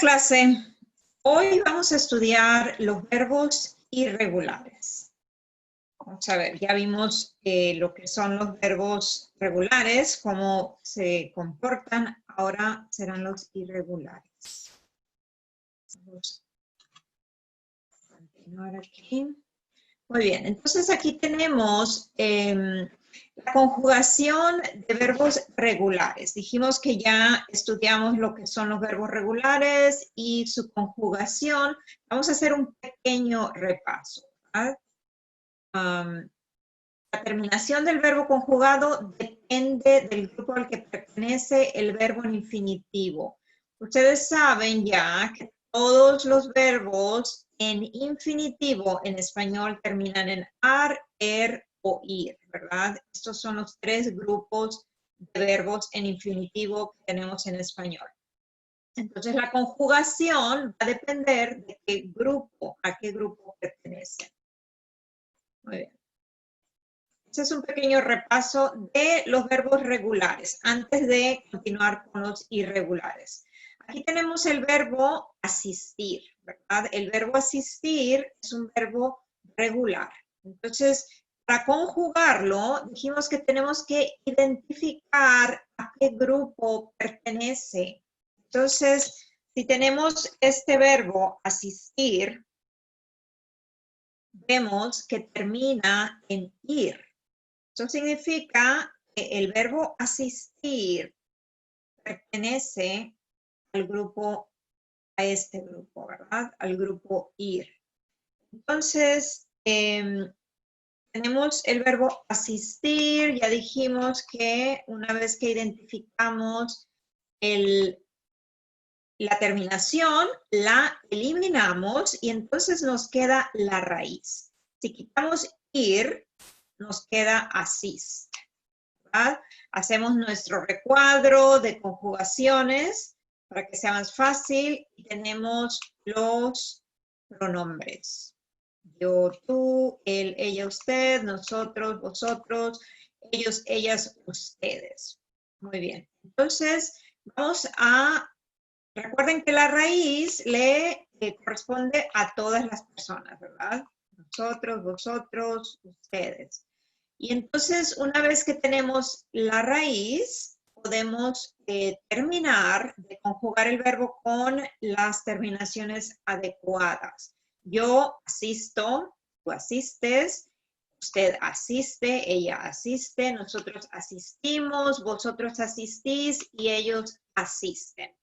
clase. Hoy vamos a estudiar los verbos irregulares. Vamos a ver, ya vimos lo que son los verbos regulares, cómo se comportan. Ahora serán los irregulares. Vamos a continuar aquí. Muy bien, entonces aquí tenemos la conjugación de verbos regulares. Dijimos que ya estudiamos lo que son los verbos regulares y su conjugación. Vamos a hacer un pequeño repaso, ¿verdad? La terminación del verbo conjugado depende del grupo al que pertenece el verbo en infinitivo. Ustedes saben ya que todos los verbos en infinitivo en español terminan en ar, er o ir, ¿verdad? Estos son los tres grupos de verbos en infinitivo que tenemos en español. Entonces la conjugación va a depender de qué grupo, a qué grupo pertenece. Muy bien. Este es un pequeño repaso de los verbos regulares, antes de continuar con los irregulares. Aquí tenemos el verbo asistir, ¿verdad? El verbo asistir es un verbo regular. Entonces, para conjugarlo, dijimos que tenemos que identificar a qué grupo pertenece. Entonces, si tenemos este verbo asistir, vemos que termina en ir. Eso significa que el verbo asistir pertenece al grupo, a este grupo, ¿verdad? Al grupo ir. Entonces, tenemos el verbo asistir. Ya dijimos que una vez que identificamos la terminación, la eliminamos y entonces nos queda la raíz. Si quitamos ir, nos queda asist, ¿verdad? Hacemos nuestro recuadro de conjugaciones para que sea más fácil y tenemos los pronombres. Yo, tú, él, ella, usted, nosotros, vosotros, ellos, ellas, ustedes. Muy bien. Entonces, recuerden que la raíz le corresponde a todas las personas, ¿verdad? Nosotros, vosotros, ustedes. Y entonces, una vez que tenemos la raíz, podemos terminar de conjugar el verbo con las terminaciones adecuadas. Yo asisto, tú asistes, usted asiste, ella asiste, nosotros asistimos, vosotros asistís y ellos asisten.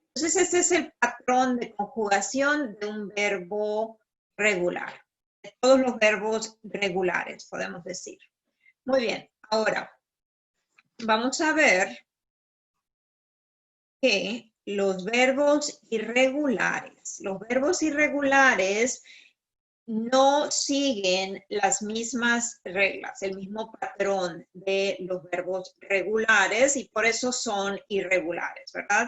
Entonces, este es el patrón de conjugación de un verbo regular. De todos los verbos regulares, podemos decir. Muy bien, ahora vamos a ver que los verbos irregulares no siguen las mismas reglas, el mismo patrón de los verbos regulares y por eso son irregulares, ¿verdad?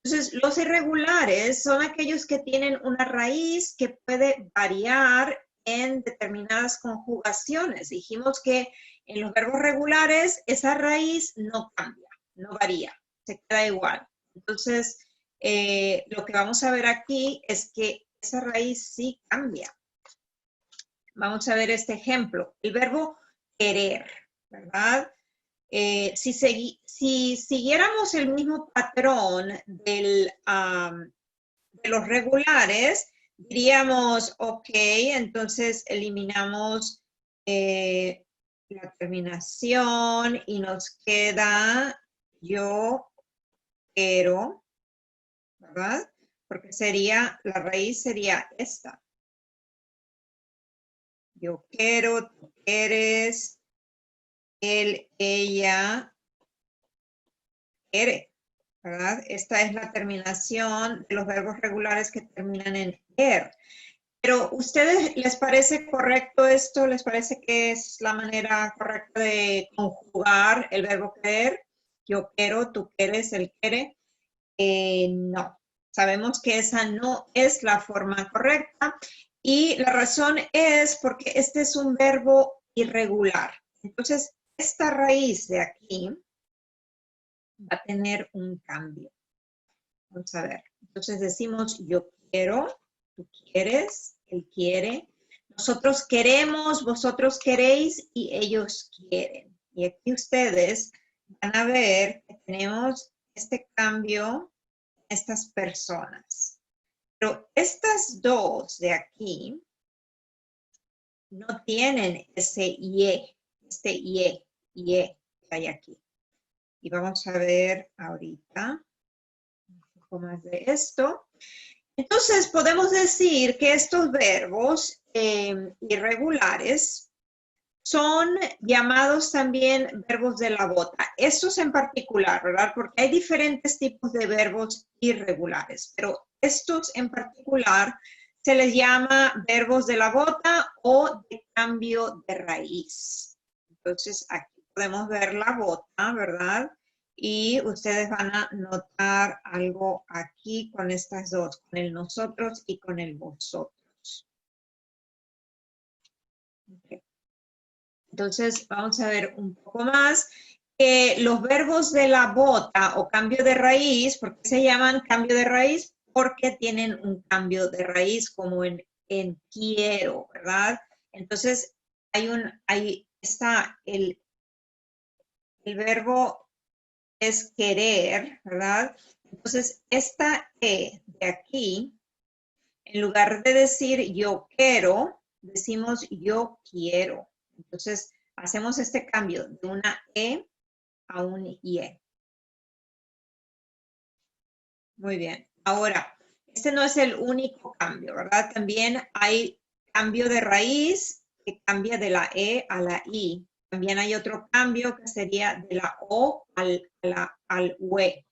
Entonces, los irregulares son aquellos que tienen una raíz que puede variar en determinadas conjugaciones. Dijimos que en los verbos regulares esa raíz no cambia, no varía, se queda igual. Entonces, lo que vamos a ver aquí es que esa raíz sí cambia. Vamos a ver este ejemplo. El verbo querer, ¿verdad? Si siguiéramos el mismo patrón de los regulares, diríamos, ok, entonces eliminamos la terminación y nos queda yo quiero, ¿verdad? Porque la raíz sería esta. Yo quiero, tú quieres, él, ella, quiere, ¿verdad? Esta es la terminación de los verbos regulares que terminan en er. Pero, ¿ustedes les parece correcto esto? ¿Les parece que es la manera correcta de conjugar el verbo querer? Yo quiero, tú quieres, él quiere. No. Sabemos que esa no es la forma correcta. Y la razón es porque este es un verbo irregular. Entonces, esta raíz de aquí va a tener un cambio. Vamos a ver. Entonces decimos yo quiero, tú quieres, él quiere. Nosotros queremos, vosotros queréis y ellos quieren. Y aquí ustedes van a ver que tenemos este cambio en estas personas. Pero estas dos de aquí no tienen ese IE, este IE que hay aquí. Y vamos a ver ahorita un poco más de esto. Entonces, podemos decir que estos verbos irregulares son llamados también verbos de la bota. Estos en particular, ¿verdad? Porque hay diferentes tipos de verbos irregulares, pero estos en particular se les llama verbos de la bota o de cambio de raíz. Entonces, aquí podemos ver la bota, ¿verdad? Y ustedes van a notar algo aquí con estas dos, con el nosotros y con el vosotros. Okay. Entonces, vamos a ver un poco más. Los verbos de la bota o cambio de raíz, ¿por qué se llaman cambio de raíz? Porque tienen un cambio de raíz como en quiero, ¿verdad? Entonces, ahí está el verbo es querer, ¿verdad? Entonces, esta E de aquí, en lugar de decir yo quiero, decimos yo quiero. Entonces, hacemos este cambio de una E a un IE. Muy bien. Ahora, este no es el único cambio, ¿verdad? También hay cambio de raíz que cambia de la E a la I. También hay otro cambio que sería de la O al UE.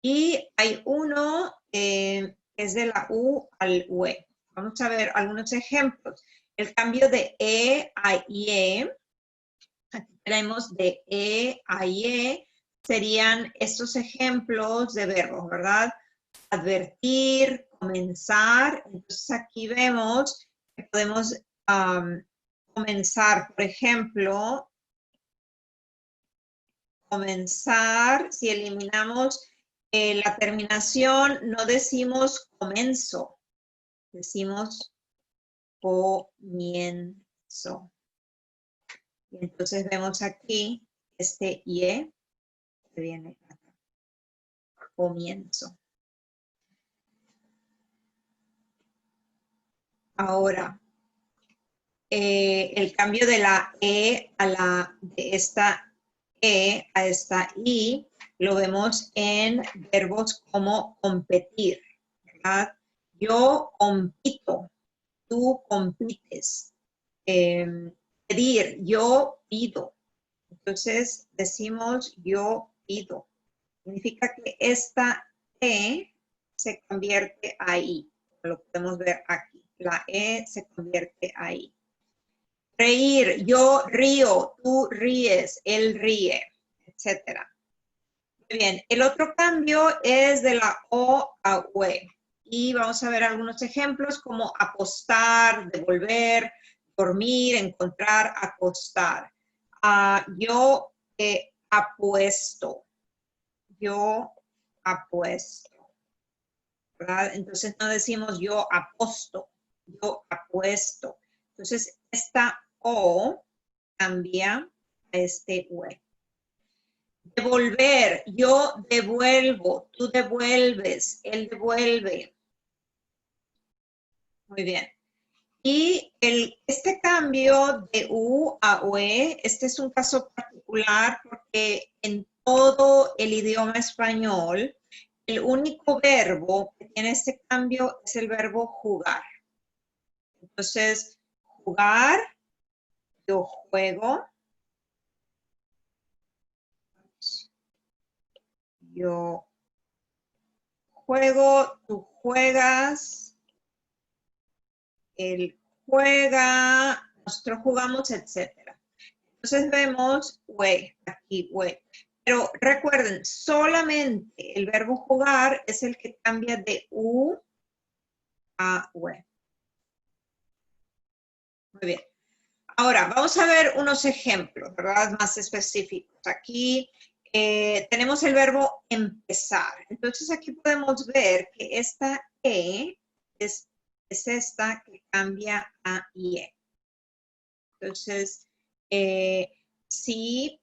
Y hay uno que es de la U al UE. Vamos a ver algunos ejemplos. El cambio de E a IE. Aquí tenemos de E a IE. Serían estos ejemplos de verbos, ¿verdad? Advertir, comenzar. Entonces aquí vemos que podemos comenzar, por ejemplo, comenzar, si eliminamos la terminación, no decimos comienzo, decimos comienzo. Y entonces vemos aquí este IE que viene acá, comienzo. Ahora, el cambio de la E de esta E a esta I, lo vemos en verbos como competir, ¿verdad? Yo compito, tú compites. Pedir, yo pido. Entonces decimos yo pido. Significa que esta E se convierte ahí. Lo podemos ver aquí. La E se convierte ahí. Reír, yo río, tú ríes, él ríe, etc. Muy bien, el otro cambio es de la O a UE. Y vamos a ver algunos ejemplos como apostar, devolver, dormir, encontrar, acostar. Yo apuesto, yo apuesto, ¿verdad? Entonces no decimos yo aposto, yo apuesto. Entonces esta O cambia a este UE. Devolver, yo devuelvo, tú devuelves, él devuelve. Muy bien. Y este cambio de U a UE, este es un caso particular porque en todo el idioma español, el único verbo que tiene este cambio es el verbo jugar. Entonces, jugar, yo juego. Yo juego, tú juegas, él juega, nosotros jugamos, etc. Entonces vemos we, aquí we. Pero recuerden, solamente el verbo jugar es el que cambia de U a we. Muy bien. Ahora, vamos a ver unos ejemplos, ¿verdad? Más específicos. Aquí tenemos el verbo empezar. Entonces aquí podemos ver que esta E es esta que cambia a IE. Entonces, sí,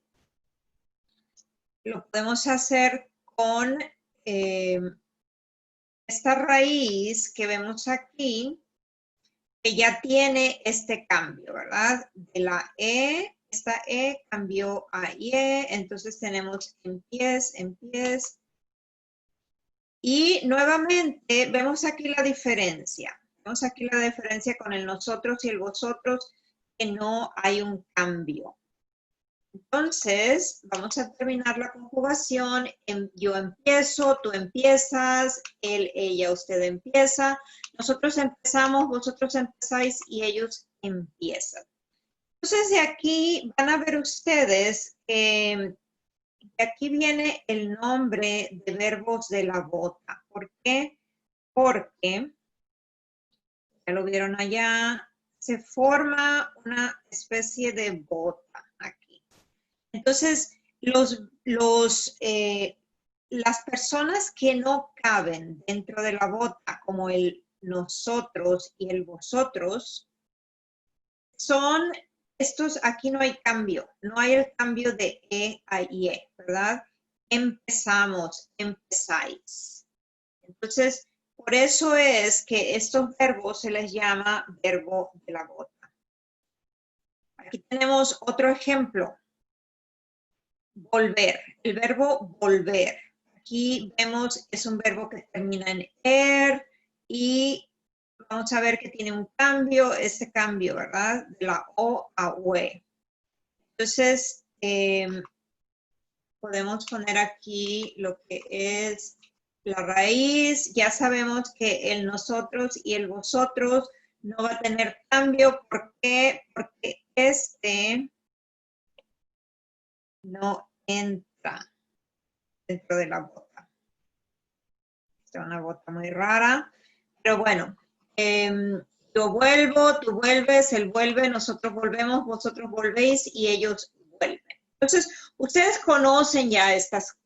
lo podemos hacer con esta raíz que vemos aquí, que ya tiene este cambio, ¿verdad? De la E, esta E cambió a IE, entonces tenemos empiez. Y nuevamente vemos aquí la diferencia. Vemos aquí la diferencia con el nosotros y el vosotros, que no hay un cambio. Entonces, vamos a terminar la conjugación. Yo empiezo, tú empiezas, él, ella, usted empieza. Nosotros empezamos, vosotros empezáis y ellos empiezan. Entonces, de aquí van a ver ustedes que aquí viene el nombre de verbos de la bota. ¿Por qué? Porque, ya lo vieron allá, se forma una especie de bota aquí. Entonces, las personas que no caben dentro de la bota, como el nosotros y el vosotros, son estos, aquí no hay cambio, no hay el cambio de E a IE, ¿verdad? Empezamos, empezáis. Entonces, por eso es que estos verbos se les llama verbo de la bota. Aquí tenemos otro ejemplo. Volver, el verbo volver. Aquí vemos, es un verbo que termina en er y vamos a ver que tiene un cambio, este cambio, ¿verdad? De la O a UE. Entonces, podemos poner aquí lo que es la raíz. Ya sabemos que el nosotros y el vosotros no va a tener cambio. ¿Por qué? Porque este no entra dentro de la bota. Esta es una bota muy rara, pero bueno, yo vuelvo, tú vuelves, él vuelve, nosotros volvemos, vosotros volvéis y ellos vuelven. Entonces, ustedes conocen ya estos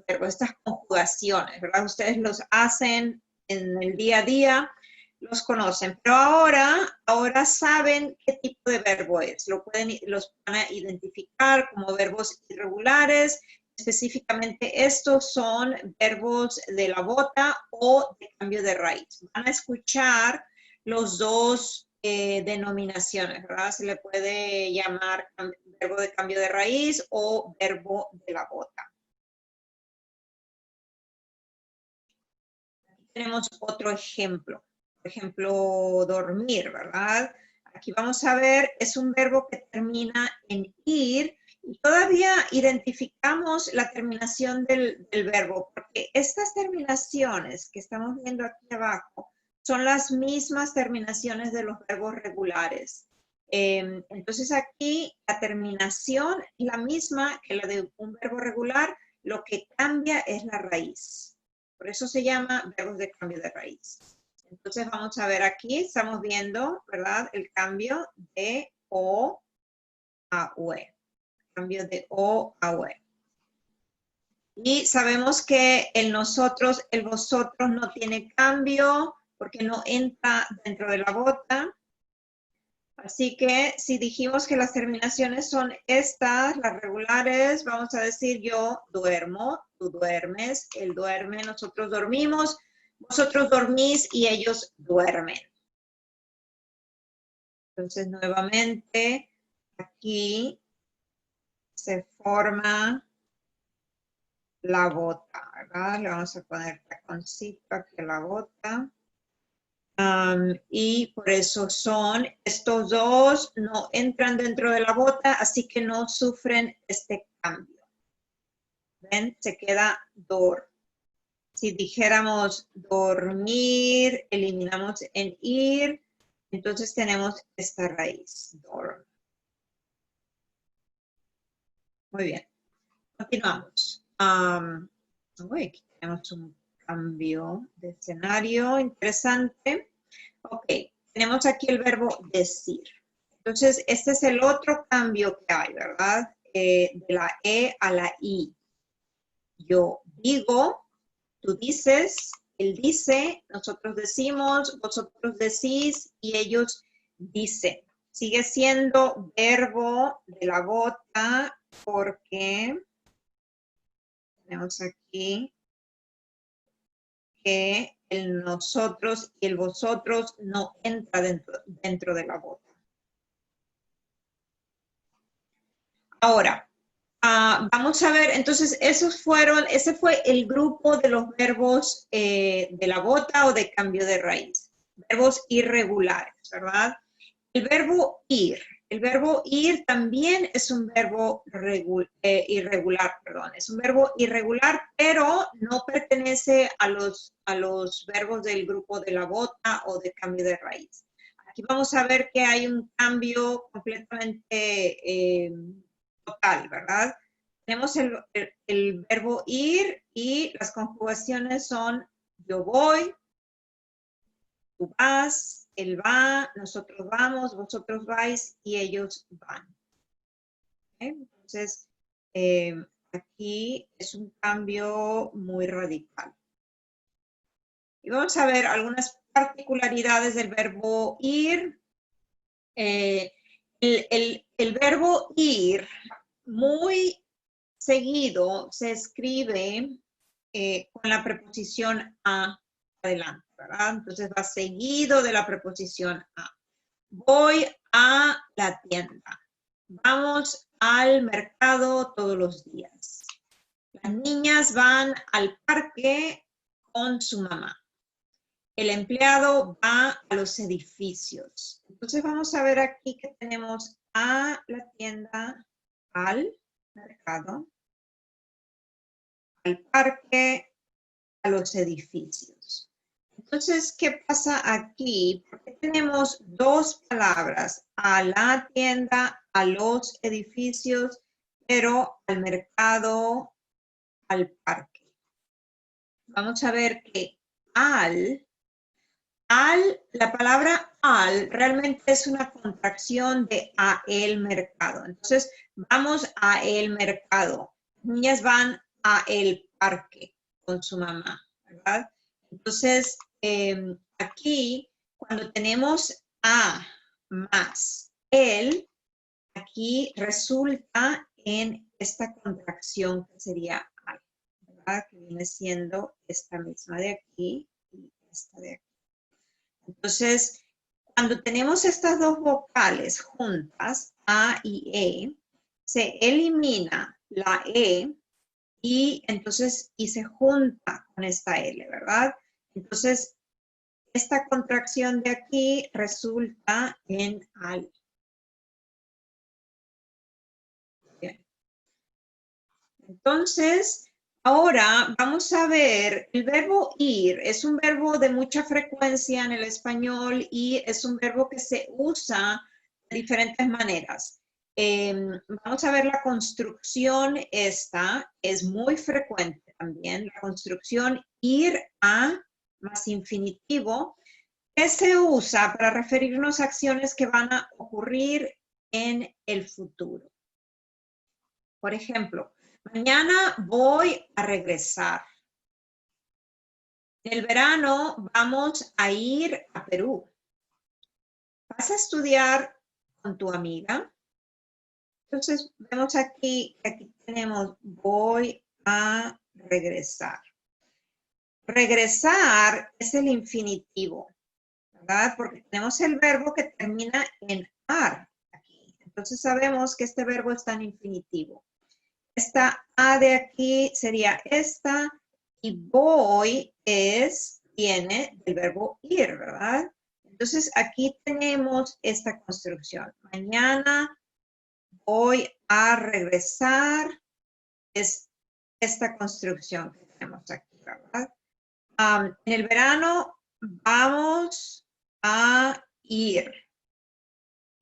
verbos, estas conjugaciones, ¿verdad? Ustedes los hacen en el día a día, los conocen, pero ahora saben qué tipo de verbo es. Los van a identificar como verbos irregulares. Específicamente estos son verbos de la bota o de cambio de raíz. Van a escuchar los dos denominaciones, ¿verdad? Se le puede llamar verbo de cambio de raíz o verbo de la bota. Aquí tenemos otro ejemplo. Por ejemplo, dormir, ¿verdad? Aquí vamos a ver, es un verbo que termina en ir. Y todavía identificamos la terminación del verbo, porque estas terminaciones que estamos viendo aquí abajo son las mismas terminaciones de los verbos regulares. Entonces aquí la terminación es la misma que la de un verbo regular, lo que cambia es la raíz. Por eso se llama verbos de cambio de raíz. Entonces vamos a ver aquí, estamos viendo, ¿verdad? El cambio de O a UE. Cambio de O a UE. Y sabemos que el nosotros, el vosotros no tiene cambio porque no entra dentro de la bota. Así que si dijimos que las terminaciones son estas, las regulares, vamos a decir yo duermo, tú duermes, él duerme, nosotros dormimos, vosotros dormís y ellos duermen. Entonces nuevamente aquí se forma la bota, ¿verdad? Le vamos a poner taconcito aquí a la bota. Y por eso estos dos no entran dentro de la bota, así que no sufren este cambio. ¿Ven? Se queda dor. Si dijéramos dormir, eliminamos en ir, entonces tenemos esta raíz, dorm. Muy bien. Continuamos. Aquí tenemos un cambio de escenario interesante. Ok, tenemos aquí el verbo decir. Entonces, este es el otro cambio que hay, ¿verdad? De la E a la I. yo digo, tú dices, él dice, nosotros decimos, vosotros decís y ellos dicen. Sigue siendo verbo de la bota porque tenemos aquí que el nosotros y el vosotros no entra dentro de la bota. Ahora, vamos a ver, entonces ese fue el grupo de los verbos de la bota o de cambio de raíz. Verbos irregulares, ¿verdad? El verbo ir también es un verbo irregular, perdón. Es un verbo irregular, pero no pertenece a los verbos del grupo de la bota o de cambio de raíz. Aquí vamos a ver que hay un cambio completamente total, ¿verdad? Tenemos el verbo ir y las conjugaciones son yo voy, tú vas, él va, nosotros vamos, vosotros vais y ellos van. ¿Okay? Entonces, aquí es un cambio muy radical. Y vamos a ver algunas particularidades del verbo ir. El verbo ir muy seguido se escribe con la preposición a adelante, ¿verdad? Entonces va seguido de la preposición a. Voy a la tienda. Vamos al mercado todos los días. Las niñas van al parque con su mamá. El empleado va a los edificios. Entonces vamos a ver aquí que tenemos a la tienda, al mercado, al parque, a los edificios. Entonces, ¿qué pasa aquí? Porque tenemos dos palabras, a la tienda, a los edificios, pero al mercado, al parque. Vamos a ver que la palabra al realmente es una contracción de a el mercado. Entonces, vamos a el mercado. Niñas van a el parque con su mamá, ¿verdad? Entonces, aquí, cuando tenemos a más el, aquí resulta en esta contracción que sería al, ¿verdad? Que viene siendo esta misma de aquí y esta de aquí. Entonces, cuando tenemos estas dos vocales juntas, A y E, se elimina la E y entonces se junta con esta L, ¿verdad? Entonces, esta contracción de aquí resulta en al. Bien. Entonces, ahora vamos a ver, el verbo ir es un verbo de mucha frecuencia en el español y es un verbo que se usa de diferentes maneras. Vamos a ver la construcción esta, es muy frecuente también, la construcción ir a más infinitivo, que se usa para referirnos a acciones que van a ocurrir en el futuro. Por ejemplo, mañana voy a regresar. En el verano vamos a ir a Perú. ¿Vas a estudiar con tu amiga? Entonces, vemos aquí tenemos voy a regresar. Regresar es el infinitivo, ¿verdad? Porque tenemos el verbo que termina en ar aquí. Entonces, sabemos que este verbo está en infinitivo. Esta A de aquí sería esta y voy viene del verbo ir, ¿verdad? Entonces aquí tenemos esta construcción. Mañana voy a regresar. Es esta construcción que tenemos aquí, ¿verdad? En el verano vamos a ir.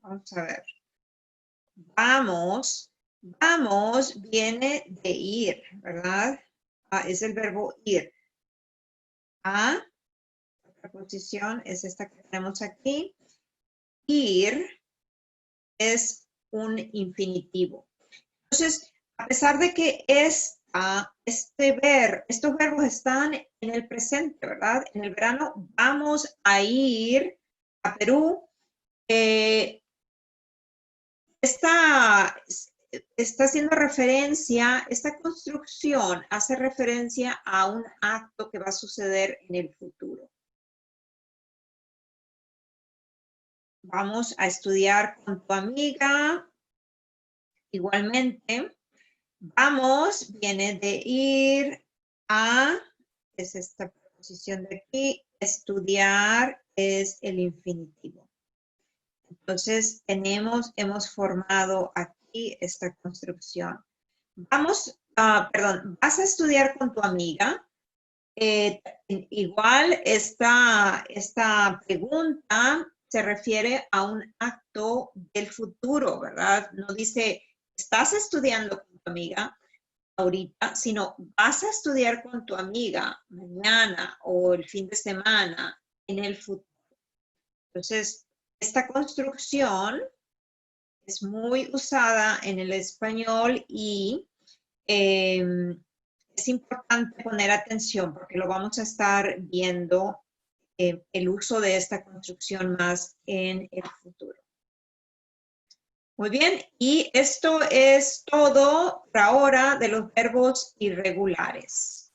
Vamos a ver. Vamos viene de ir, ¿verdad? Es el verbo ir. La preposición es esta que tenemos aquí. Ir es un infinitivo. Entonces, a pesar de que es estos verbos están en el presente, ¿verdad? En el verano vamos a ir a Perú. Está haciendo referencia, esta construcción hace referencia a un acto que va a suceder en el futuro. Vamos a estudiar con tu amiga. Igualmente, vamos viene de ir a, es esta preposición de aquí, estudiar es el infinitivo. Entonces, hemos formado aquí esta construcción. Vas a estudiar con tu amiga. Igual esta pregunta se refiere a un acto del futuro, ¿verdad? No dice, estás estudiando con tu amiga ahorita, sino vas a estudiar con tu amiga mañana o el fin de semana en el futuro. Entonces, esta construcción es muy usada en el español y es importante poner atención porque lo vamos a estar viendo el uso de esta construcción más en el futuro. Muy bien, y esto es todo por ahora de los verbos irregulares.